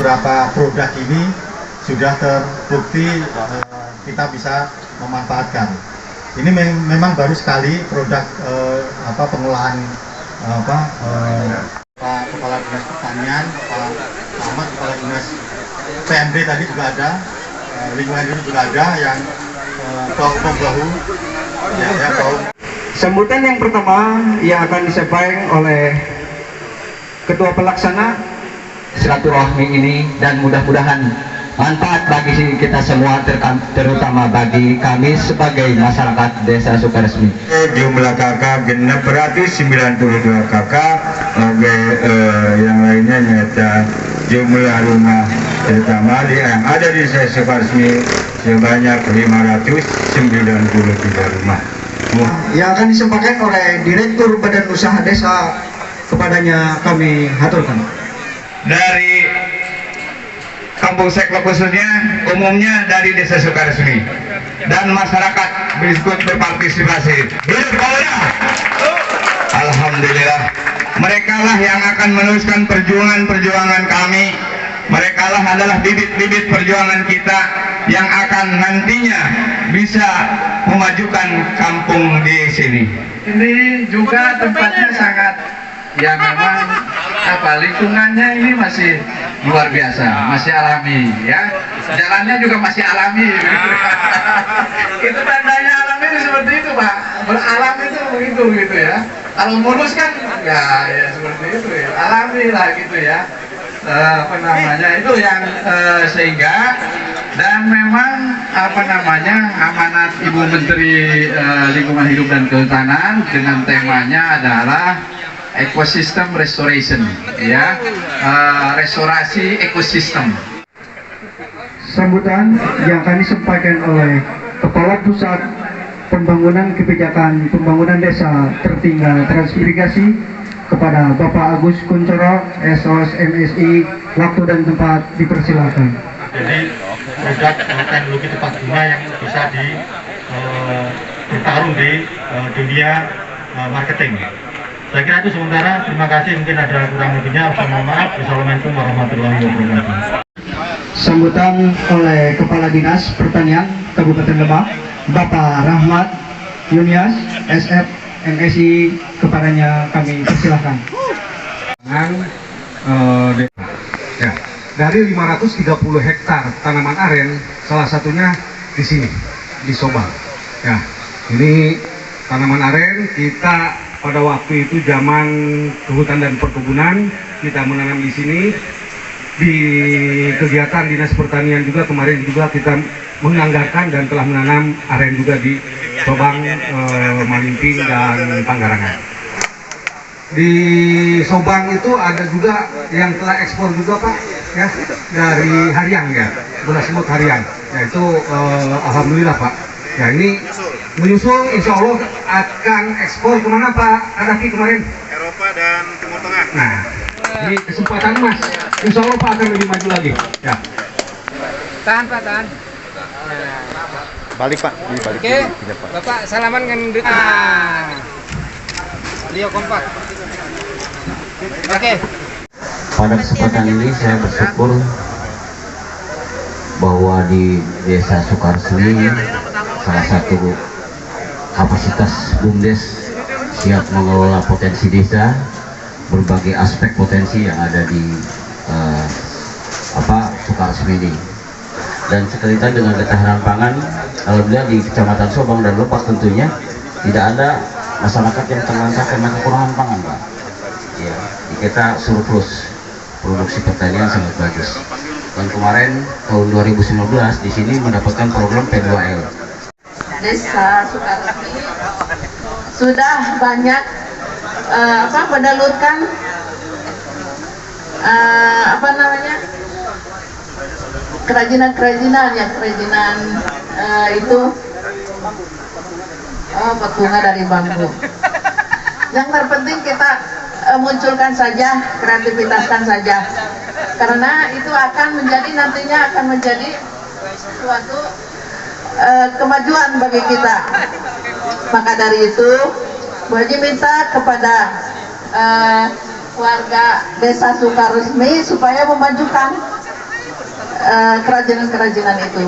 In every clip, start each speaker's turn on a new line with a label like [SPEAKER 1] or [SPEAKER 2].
[SPEAKER 1] beberapa produk ini sudah terbukti kita bisa memanfaatkan. Ini memang baru sekali produk pengolahan Pak Kepala Dinas Pertanian, Pak Ahmad Kepala Dinas PMD tadi juga ada, lingkungan hidup juga ada yang bahu-bahu.
[SPEAKER 2] Sambutan yang pertama yang akan disampaikan oleh Ketua Pelaksana silaturahmi ini, dan mudah-mudahan manfaat bagi kita semua, terutama bagi kami sebagai masyarakat Desa Sukaresmi.
[SPEAKER 3] Jumlah kakak genap berarti 92 kakak, yang lainnya nyata jumlah rumah terutama yang ada di Desa Sukaresmi sebanyak 593 rumah.
[SPEAKER 2] Yang akan disampaikan oleh Direktur Badan Usaha Desa, kepadanya kami haturkan.
[SPEAKER 3] Dari Kampung Seklo khususnya, umumnya dari Desa Sukaresmi dan masyarakat berikut berpartisipasi. Hidup Polda! Alhamdulillah, mereka lah yang akan meneruskan perjuangan kami. Mereka lah adalah bibit-bibit perjuangan kita yang akan nantinya bisa memajukan kampung di sini.
[SPEAKER 4] Ini juga tempatnya sangat, ya memang lingkungannya ini masih luar biasa, masih alami, ya. Jalannya juga masih alami. Itu tandanya alami itu seperti itu, Pak. Beralam itu begitu gitu ya. Kalau mulus kan ya seperti itu ya. Alami lah gitu ya. Itu yang sehingga, dan memang amanat Ibu Menteri Lingkungan Hidup dan Kehutanan dengan temanya adalah ecosystem restoration, ya, restorasi ekosistem.
[SPEAKER 2] Sambutan yang akan disampaikan oleh Kepala Pusat Pembangunan Kebijakan Pembangunan Desa Tertinggal Transmigrasi kepada Bapak Agus Kuncoro, SOS MSI, waktu dan tempat dipersilakan.
[SPEAKER 1] Jadi produk teknologi tepat guna yang bisa bertarung di dunia marketing. Saya kira itu sementara. Terima kasih. Mungkin ada kurang lebihnya. Mohon maaf. Wassalamualaikum warahmatullahi wabarakatuh.
[SPEAKER 2] Sambutan oleh Kepala Dinas Pertanian Kabupaten Lebak, Bapak Rahmat Yunias, SF MSI, kepadanya kami persilahkan.
[SPEAKER 5] Ya, dari 530 hektar tanaman aren, salah satunya di sini, di Sobang. Ya, ini tanaman aren kita pada waktu itu zaman kehutan dan perkebunan, kita menanam di sini. Di kegiatan Dinas Pertanian juga kemarin juga kita menganggarkan dan telah menanam aren juga di Sobang, Malimping dan Panggarangan. Di Sobang itu ada juga yang telah ekspor juga Pak, ya, dari Harian ya, beras semut Harian. Ya itu alhamdulillah Pak. Ya ini menyusul, insya Allah akan ekspor kemana Pak Kadafi kemarin?
[SPEAKER 3] Eropa dan Timur Tengah.
[SPEAKER 5] Nah, ini kesempatan Mas. Insya Allah Pak akan lebih maju lagi. Ya.
[SPEAKER 6] Tahan Pak, tahan.
[SPEAKER 3] Balik Pak, ini balik.
[SPEAKER 6] Oke, Bapak salaman kan dulu. Leo kompak. Oke.
[SPEAKER 7] Pada kesempatan ini saya bersyukur bahwa di Desa Sukaresmi, salah satu kapasitas BUMDes siap mengelola potensi desa, berbagai aspek potensi yang ada di Sukaresmi ini. Dan sekaitan dengan ketahanan pangan, alhamdulillah di Kecamatan Sobang dan Lebak tentunya tidak ada masyarakat yang terlantar karena kekurangan pangan, Pak. Ya, kita surplus, produksi pertanian sangat bagus. Dan kemarin tahun 2019 di sini mendapatkan program P2L.
[SPEAKER 8] Desa Sukaresmi sudah banyak menelurkan kerajinan itu bunga dari bambu. Yang terpenting kita munculkan saja, kreativitaskan saja, karena itu akan menjadi nantinya suatu kemajuan bagi kita. Maka dari itu Bu Haji minta kepada warga Desa Sukaresmi supaya memajukan kerajinan-kerajinan itu.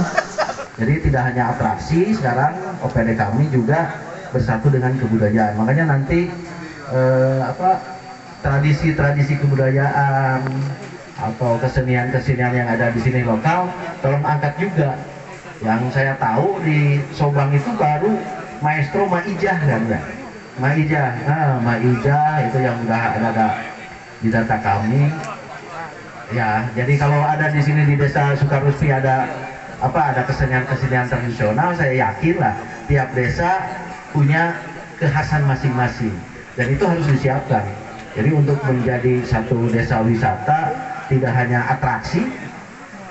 [SPEAKER 7] Jadi tidak hanya atraksi, sekarang OPD kami juga bersatu dengan kebudayaan. Makanya nanti tradisi-tradisi kebudayaan atau kesenian-kesenian yang ada di sini lokal, tolong angkat juga. Yang saya tahu di Sobang itu baru maestro Maijah kan ya? Maijah itu yang udah ada di data kami. Ya, jadi kalau ada di sini di Desa Sukarusmi ada kesenian-kesenian tradisional, saya yakin lah tiap desa punya kekhasan masing-masing dan itu harus disiapkan. Jadi untuk menjadi satu desa wisata tidak hanya atraksi,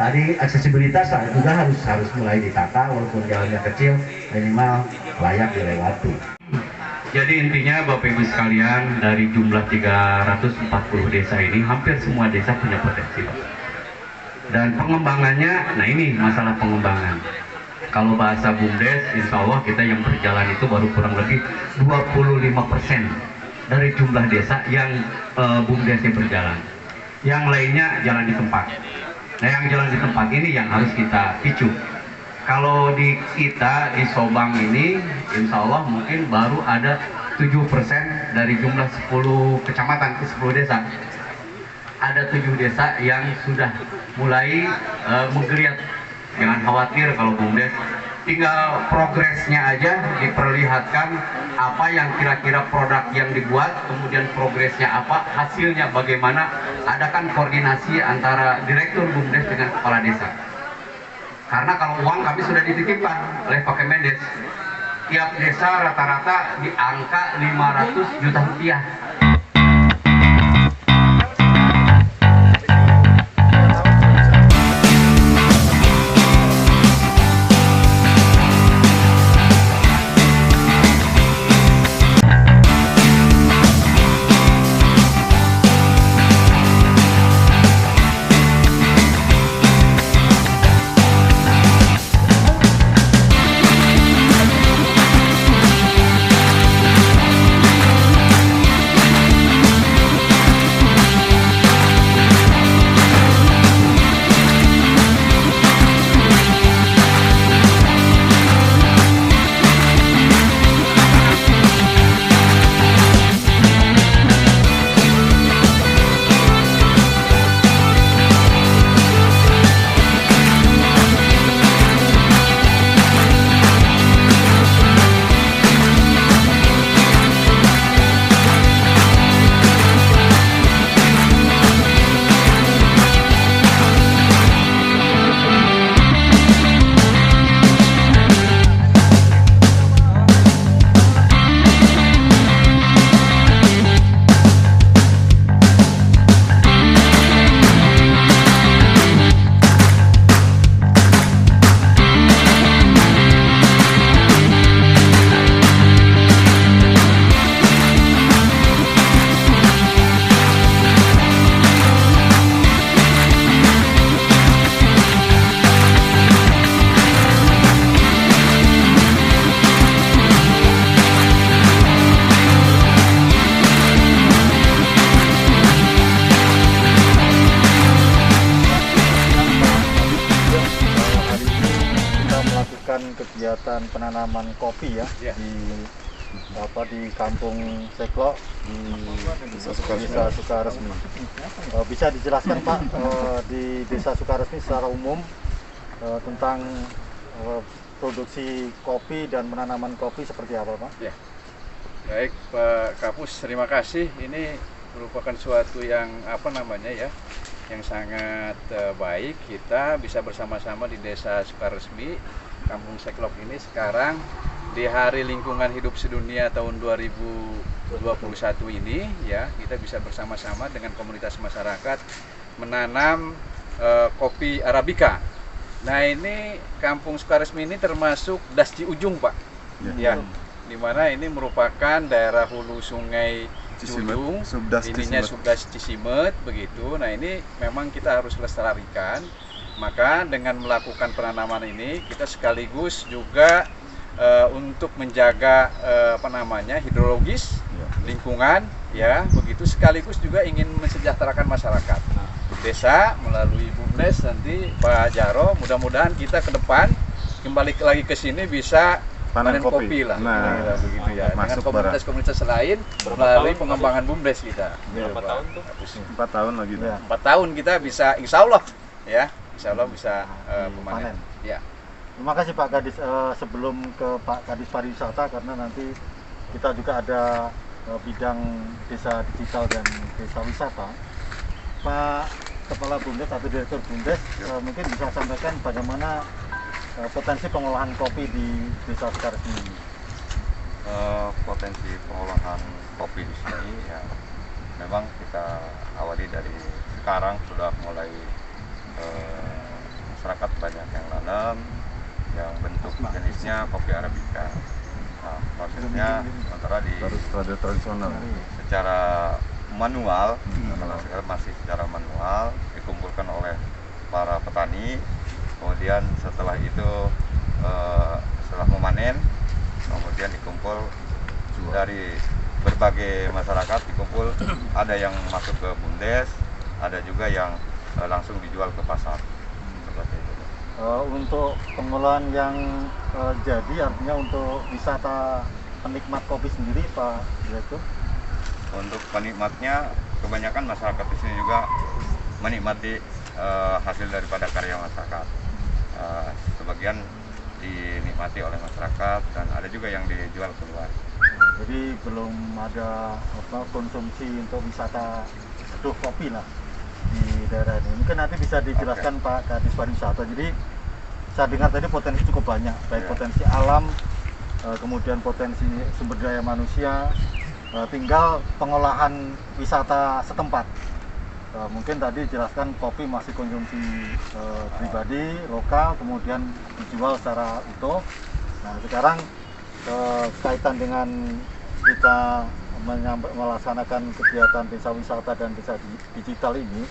[SPEAKER 7] tadi aksesibilitas juga harus mulai ditata, walaupun jalannya kecil minimal layak dilewati.
[SPEAKER 9] Jadi intinya Bapak Ibu sekalian, dari jumlah 340 desa ini hampir semua desa punya potensi. Dan pengembangannya, nah ini masalah pengembangan. Kalau bahasa BUMDes, insya Allah kita yang berjalan itu baru kurang lebih 25% dari jumlah desa yang BUMDesnya berjalan. Yang lainnya jalan di tempat. Nah yang jalan di tempat ini yang harus kita picu. Kalau di kita di Sobang ini, insya Allah mungkin baru ada 7% dari jumlah 10 kecamatan ke 10 desa. Ada 7 desa yang sudah mulai menggeliat. Jangan khawatir kalau BUMDes, tinggal progresnya aja diperlihatkan apa yang kira-kira produk yang dibuat, kemudian progresnya apa, hasilnya bagaimana. Adakan koordinasi antara direktur BUMDes dengan kepala desa. Karena kalau uang kami sudah dititipkan oleh Pak Kemendes, tiap desa rata-rata di angka 500 juta rupiah.
[SPEAKER 1] Kegiatan penanaman kopi ya di Kampung Seklok di Desa Sukaresmi. Bisa dijelaskan Pak di Desa Sukaresmi secara umum tentang produksi kopi dan penanaman kopi seperti apa Pak?
[SPEAKER 4] Ya. Baik Pak Kapus, terima kasih. Ini merupakan suatu yang yang sangat baik. Kita bisa bersama-sama di Desa Sukaresmi, Kampung Seklok ini sekarang di Hari Lingkungan Hidup Sedunia tahun 2021 ini ya, kita bisa bersama-sama dengan komunitas masyarakat menanam kopi Arabica. Nah ini Kampung Sukaresmi ini termasuk Das Ciujung Pak, ya, dimana ini merupakan daerah hulu Sungai Ciujung, ininya Subdas Cisimet begitu. Nah ini memang kita harus lestarikan. Maka dengan melakukan penanaman ini kita sekaligus juga untuk menjaga hidrologis, lingkungan, ya begitu, sekaligus juga ingin mensejahterakan masyarakat desa melalui BUMDes. Nanti Pak Jaro, mudah-mudahan kita ke depan kembali lagi ke sini bisa panen kopi lah, begitu ya, dengan komunitas-komunitas lain melalui pengembangan BUMDes kita.
[SPEAKER 10] Berapa tahun tuh? 4 tahun lagi.
[SPEAKER 4] 4 tahun kita bisa, insya Allah ya, insya Allah bisa memanen. Ya.
[SPEAKER 1] Terima kasih Pak Kadis. Sebelum ke Pak Kadis Pariwisata, karena nanti kita juga ada bidang desa digital dan desa wisata, Pak Kepala BUMDes atau Direktur BUMDes mungkin bisa sampaikan bagaimana potensi pengolahan kopi di Desa Sekaresmi ini.
[SPEAKER 10] Potensi pengolahan kopi di sini ya memang kita awali dari sekarang sudah mulai masyarakat banyak yang nanam yang bentuk jenisnya kopi arabica. Nah, prosesnya antara di tradisional secara manual, kalau sekarang masih secara manual dikumpulkan oleh para petani. Kemudian setelah itu setelah memanen, kemudian dikumpul dari berbagai masyarakat, dikumpul ada yang masuk ke BUMDes, ada juga yang langsung dijual ke pasar. Seperti itu.
[SPEAKER 1] Untuk pengolahan yang jadi, artinya untuk wisata penikmat kopi sendiri, Pak Direktur?
[SPEAKER 10] Untuk penikmatnya, kebanyakan masyarakat di sini juga menikmati hasil daripada karya masyarakat. Sebagian dinikmati oleh masyarakat dan ada juga yang dijual keluar.
[SPEAKER 1] Jadi belum ada konsumsi untuk wisata seduh kopi lah di daerah ini. Mungkin nanti bisa dijelaskan Pak Kadis Pariwisata. Jadi saya dengar tadi potensi cukup banyak, baik potensi alam, kemudian potensi sumber daya manusia, tinggal pengolahan wisata setempat. Mungkin tadi jelaskan kopi masih konsumsi pribadi, lokal, kemudian dijual secara utuh. Nah sekarang kaitan dengan kita melaksanakan kegiatan desa wisata dan desa digital ini,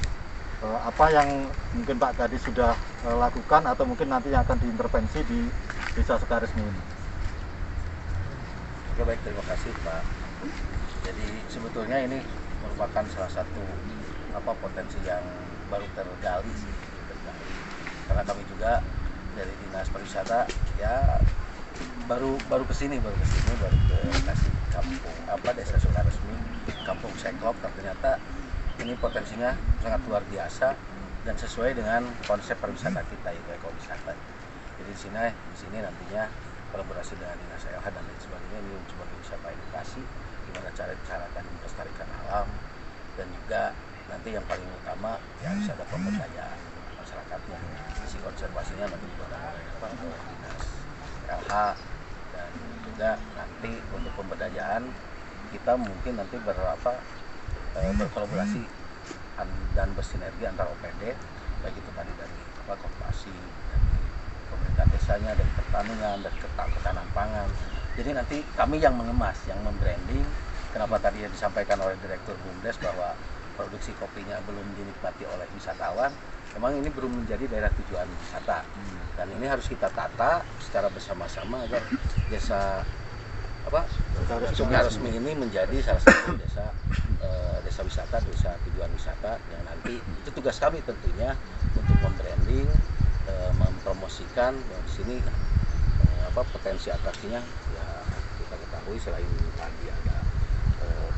[SPEAKER 1] apa yang mungkin Pak Kadis sudah lakukan atau mungkin nanti yang akan diintervensi di Desa Sekaresmi ini?
[SPEAKER 11] Oke, baik, terima kasih Pak. Jadi sebetulnya ini merupakan salah satu potensi yang baru tergali, karena kami juga dari Dinas Pariwisata ya baru kesini baru ke kampung Desa Sekaresmi, Kampung Seklop. Ternyata ini potensinya sangat luar biasa dan sesuai dengan konsep pariwisata kita, yaitu ekowisata. Jadi di sini nantinya kolaborasi dengan Dinas LH dan lain sebagainya, ini sebagai wisata edukasi, gimana cara melestarikan alam, dan juga nanti yang paling utama ya bisa ada pemberdayaan masyarakatnya. Isi konservasinya nanti juga oleh Dinas LH, dan juga nanti untuk pemberdayaan kita mungkin nanti berkolaborasi dan bersinergi antar OPD, baik itu tadi dari koperasi, dari pemerintah desanya, dari pertanian, dari ketahanan pangan. Jadi nanti kami yang mengemas, yang membranding. Kenapa tadi yang disampaikan oleh Direktur BUMDes bahwa produksi kopinya belum dinikmati oleh wisatawan, memang ini belum menjadi daerah tujuan wisata. Dan ini harus kita tata secara bersama-sama agar desa Sekaresmi ini menjadi salah satu desa wisata, desa tujuan wisata yang nanti itu tugas kami tentunya untuk membranding, mempromosikan di sini potensi atraksinya ya kita ketahui selain tadi ada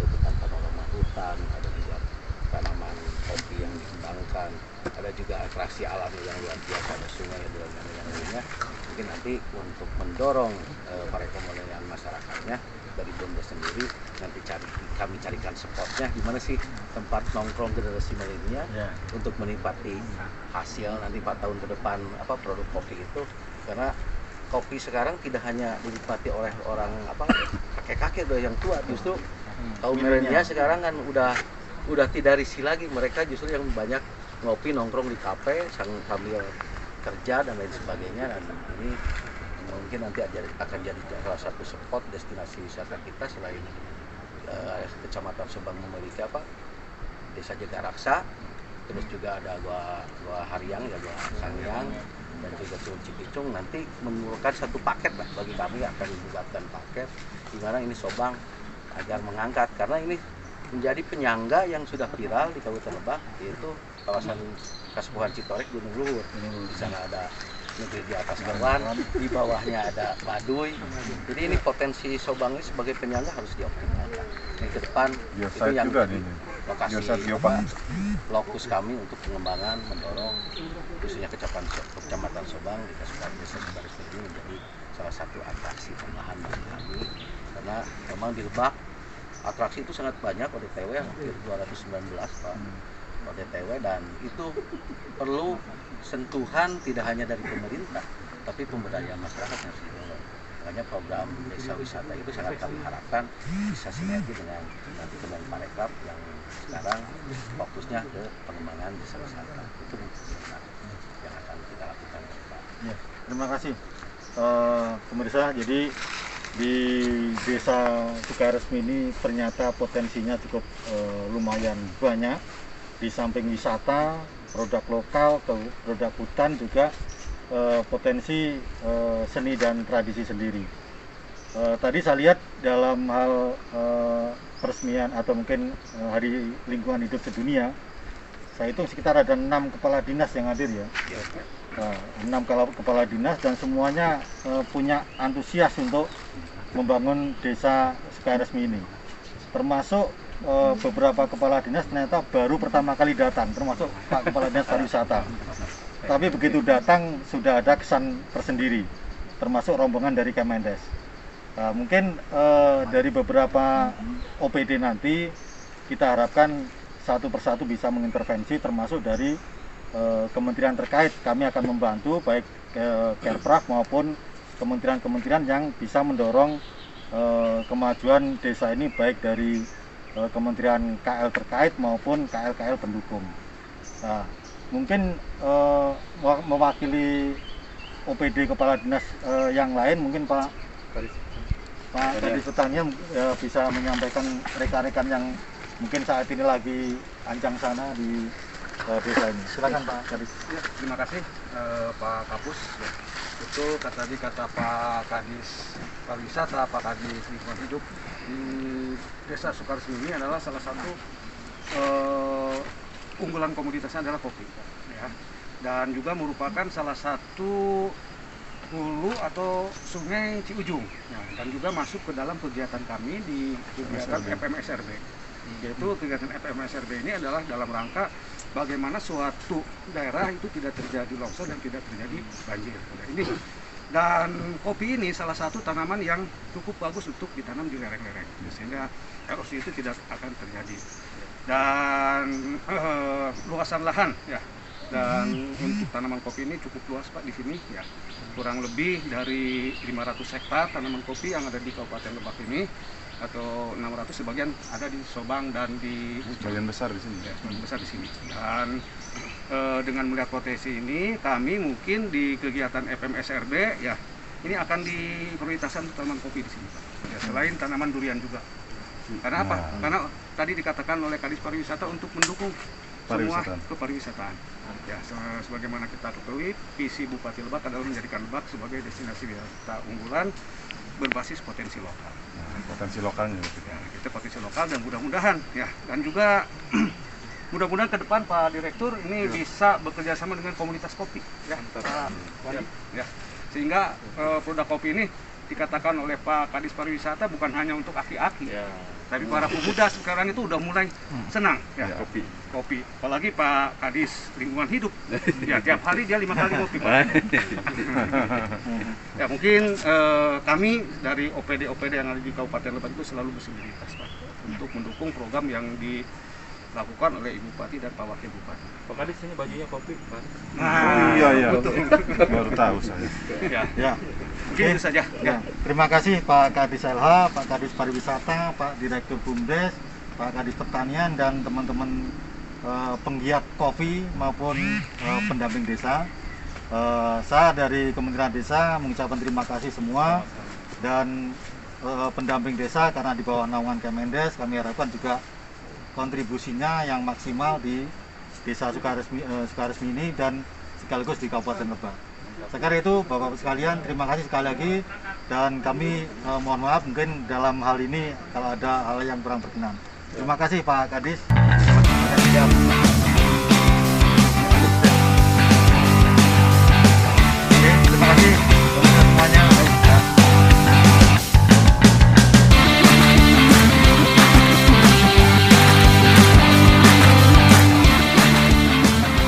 [SPEAKER 11] tutupan panorama hutan, ada juga tanaman kopi yang dikembangkan, ada juga atraksi alam yang luar biasa, ada sungai dan yang lainnya. Mungkin nanti untuk mendorong perekonomian masyarakatnya dari BUMDes sendiri, nanti kami carikan spotnya gimana sih tempat nongkrong generasi milenial untuk menikmati hasil nanti 4 tahun ke depan produk kopi itu. Karena kopi sekarang tidak hanya dinikmati oleh orang kakek-kakek yang tua, justru kaum milenial sekarang kan udah tidak risih lagi, mereka justru yang banyak ngopi nongkrong di kafe sambil kerja dan lain sebagainya. Dan ini mungkin nanti akan jadi salah satu spot destinasi wisata kita. Selain Kecamatan Subang memiliki Desa Jagaraksa, terus juga ada Gua Haryang, Gua Sangyang, dan juga Curug Cikicung. Nanti memerlukan satu paket lah bagi kami, akan dibuatkan paket di mana ini Subang agar mengangkat, karena ini menjadi penyangga yang sudah viral di Kabupaten Lebak, yaitu kawasan Kasepuhan Citorek Gunung Luhur. Di sana ada negeri di atas awan, di bawahnya ada Baduy. Jadi ini potensi Sobang ini sebagai penyangga harus dioptimalkan. Ini ke depan itu yang juga lokasi lokus kami untuk pengembangan, mendorong khususnya kecamatan Sobang di Desa Sukaresmi ini menjadi salah satu atraksi tambahan bagi kami, karena memang di Lebak atraksi itu sangat banyak. ODTW hampir 219 Pak ODTW, dan itu perlu sentuhan tidak hanya dari pemerintah tapi pemberdayaan masyarakat yang seluruh. Makanya program desa wisata itu sangat kami harapkan bisa sinergi dengan nanti Kemenparekraf yang sekarang fokusnya ke pengembangan desa wisata. Itu yang akan kita lakukan ke depan.
[SPEAKER 1] Ya, terima kasih pemirsa. Jadi di Desa Sukaresmi ini ternyata potensinya cukup lumayan banyak. Di samping wisata, produk lokal, produk hutan, juga potensi seni dan tradisi sendiri. Tadi saya lihat dalam hal peresmian atau mungkin Hari Lingkungan Hidup Sedunia, saya hitung sekitar ada 6 kepala dinas yang hadir ya. 6 kepala dinas, dan semuanya punya antusias untuk membangun Desa Sukaresmi ini. Termasuk beberapa kepala dinas ternyata baru pertama kali datang, termasuk Pak Kepala Dinas Pariwisata. Tapi begitu datang sudah ada kesan tersendiri, termasuk rombongan dari Kemendes. Mungkin dari beberapa OPD nanti kita harapkan satu persatu bisa mengintervensi, termasuk dari kementerian terkait. Kami akan membantu baik Kerpraf maupun kementerian-kementerian yang bisa mendorong kemajuan desa ini, baik dari kementerian KL terkait maupun KL-KL pendukung. Nah, mungkin mewakili OPD kepala dinas yang lain, mungkin Pak Kadis Pertanian bisa menyampaikan rekan-rekan yang mungkin saat ini lagi ancang sana di desa ini. Silakan Pak Kadis.
[SPEAKER 5] Ya, terima kasih Pak Kapus. Ya. Betul tadi kata Pak Kadis Pariwisata, Pak Kadis Lingkungan Hidup, di Desa Sukaresmi ini adalah salah satu unggulan komoditasnya adalah kopi, ya. Dan juga merupakan salah satu hulu atau sungai Ciujung, ya. Dan juga masuk ke dalam kegiatan kami di kegiatan FMSRB. Yaitu kegiatan FMSRB ini adalah dalam rangka bagaimana suatu daerah itu tidak terjadi longsor dan tidak terjadi banjir. Dan kopi ini salah satu tanaman yang cukup bagus untuk ditanam di lereng-lereng, sehingga erosi itu tidak akan terjadi. Dan luasan lahan, ya, dan untuk tanaman kopi ini cukup luas Pak di sini, ya, kurang lebih dari 500 hektar tanaman kopi yang ada di Kabupaten Lebak ini, atau 600 sebagian ada di Sobang dan di Bucah. Sebagian besar di sini. Ya, sebagian besar di sini. Dan dengan melihat potensi ini, kami mungkin di kegiatan FMSRB, ya, ini akan diprioritaskan tanaman kopi di sini, Pak. Ya, selain tanaman durian juga. Karena apa? Karena tadi dikatakan oleh Kadis Pariwisata untuk mendukung semua kepariwisataan. Ya, sebagaimana kita ketahui, visi Bupati Lebak adalah menjadikan Lebak sebagai destinasi wisata unggulan berbasis potensi lokal.
[SPEAKER 12] Potensi lokalnya
[SPEAKER 5] ya, kita potensi lokal, dan mudah-mudahan, ya, dan juga mudah-mudahan ke depan Pak Direktur ini bisa bekerja sama dengan komunitas kopi, ya, Pak Wali, ya, sehingga produk kopi ini dikatakan oleh Pak Kadis Pariwisata bukan hanya untuk aki-aki, ya, tapi para pemuda sekarang itu udah mulai senang, ya, kopi. Apalagi Pak Kadis Lingkungan Hidup, ya, tiap hari dia 5 kali kopi, Pak. Ya, mungkin kami dari OPD yang ada di Kabupaten Lebak itu selalu bersolidaritas, Pak, untuk mendukung program yang dilakukan oleh Ibu Bupati dan Pak Wakil Bupati.
[SPEAKER 12] Pak Kadis, ini bajunya kopi, Pak.
[SPEAKER 5] Iya,
[SPEAKER 12] betul. Baru tahu saya.
[SPEAKER 5] Ya. Mungkin itu saja.
[SPEAKER 1] Ya. Terima kasih Pak Kadis LH, Pak Kadis Pariwisata, Pak Direktur BUMDes, Pak Kadis Pertanian, dan teman-teman penggiat kopi maupun pendamping desa. Saya dari Kementerian Desa mengucapkan terima kasih semua, dan pendamping desa karena di bawah naungan Kemendes, kami harapkan juga kontribusinya yang maksimal di Desa Sukaresmi ini dan sekaligus di Kabupaten Lebak. Sekarang itu Bapak-Bapak sekalian, terima kasih sekali lagi, dan kami mohon maaf mungkin dalam hal ini kalau ada hal yang kurang berkenan. Terima kasih Pak Kadis.